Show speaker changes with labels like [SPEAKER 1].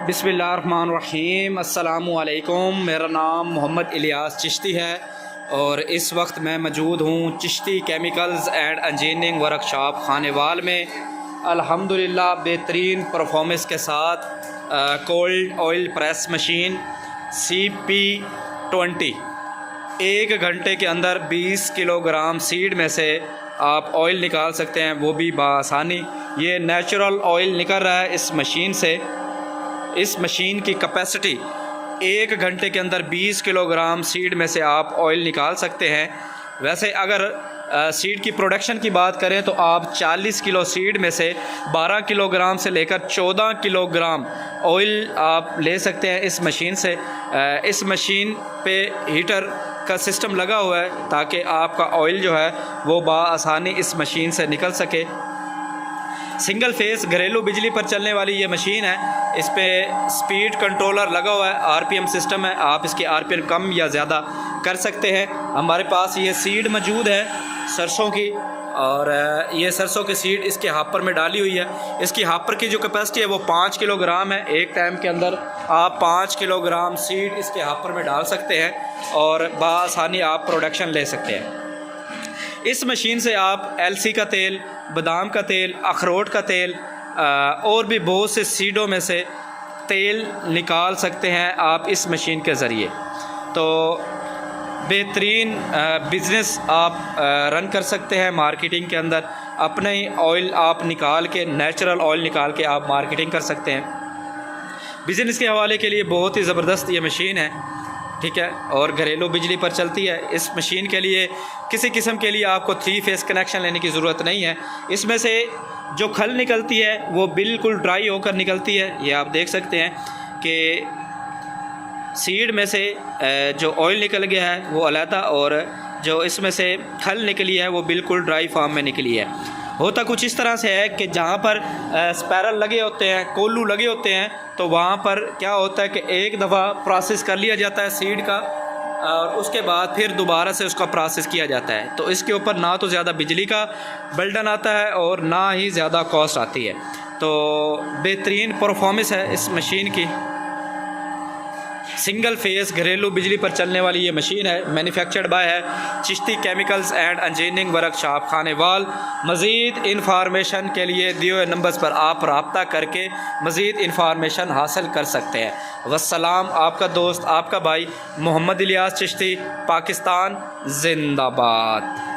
[SPEAKER 1] बिस्मिल्लाहिर्रहमानिर्रहीम अस्सलामुअलैकुम। मेरा नाम मोहम्मद इलियास चिश्ती है और इस वक्त मैं मौजूद हूँ Chishti chemicals and engineering workshop Khanewal में। अल्हम्दुलिल्लाह बेहतरीन परफॉर्मेंस के साथ cold oil press machine CP20 1 घंटे के अंदर 20 किलोग्राम सीड में से आप ऑयल निकाल सकते हैं, वो भी बआसानी। ये नेचुरल ऑयल निकल रहा है इस मशीन से। इस मशीन की कैपेसिटी 1 घंटे के अंदर 20 किलोग्राम सीड में से आप ऑयल निकाल सकते हैं। वैसे अगर सीड की प्रोडक्शन की बात करें तो आप 40 किलो सीड में से 12 किलोग्राम से लेकर 14 किलोग्राम ऑयल आप ले सकते हैं इस मशीन से। इस मशीन पे हीटर का सिस्टम लगा हुआ है ताकि आपका ऑयल जो है वो बआसानी इस मशीन से निकल सके। सिंगल फेस घरेलू बिजली पर चलने वाली ये मशीन है। इस पे स्पीड कंट्रोलर लगा हुआ है, RPM सिस्टम है। आप इसकी RPM कम या ज़्यादा कर सकते हैं। हमारे पास ये सीड मौजूद है सरसों की, और ये सरसों की सीड इसके हापर में डाली हुई है। इसकी हापर की जो कैपेसिटी है वो 5 किलोग्राम है। एक टाइम के अंदर आप 5 किलोग्राम सीड इसके हापर में डाल सकते हैं और बआसानी आप प्रोडक्शन ले सकते हैं। इस मशीन से आप LC का तेल, बादाम का तेल, अखरोट का तेल और भी बहुत से सीडों में से तेल निकाल सकते हैं आप इस मशीन के ज़रिए। तो बेहतरीन बिज़नेस आप रन कर सकते हैं मार्केटिंग के अंदर। अपने ही ऑयल आप निकाल के, नेचुरल ऑयल निकाल के आप मार्केटिंग कर सकते हैं। बिज़नेस के हवाले के लिए बहुत ही ज़बरदस्त ये मशीन है, ठीक है, और घरेलू बिजली पर चलती है। इस मशीन के लिए किसी किस्म के लिए आपको 3 फेस कनेक्शन लेने की ज़रूरत नहीं है। इसमें से जो खल निकलती है वो बिल्कुल ड्राई होकर निकलती है। ये आप देख सकते हैं कि सीड में से जो ऑयल निकल गया है वो अलहदा, और जो इसमें से खल निकली है वो बिल्कुल ड्राई फॉर्म में निकली है। होता कुछ इस तरह से है कि जहाँ पर स्पैरल लगे होते हैं, कोल्लू लगे होते हैं, तो वहाँ पर क्या होता है कि एक दफ़ा प्रोसेस कर लिया जाता है सीड का और उसके बाद फिर दोबारा से उसका प्रोसेस किया जाता है। तो इसके ऊपर ना तो ज़्यादा बिजली का बर्डन आता है और ना ही ज़्यादा कॉस्ट आती है। तो बेहतरीन परफॉर्मेंस है इस मशीन की। सिंगल फेस घरेलू बिजली पर चलने वाली ये मशीन है। मैन्युफैक्चर्ड बाय है Chishti chemicals and engineering workshop Khanewal. मज़ीद इंफॉर्मेशन के लिए दिए हुए नंबर्स पर आप रब्ता करके मज़ीद इंफॉर्मेशन हासिल कर सकते हैं। वस्सलाम। आपका दोस्त, आपका भाई मोहम्मद इलियास चिश्ती, पाकिस्तान जिंदाबाद।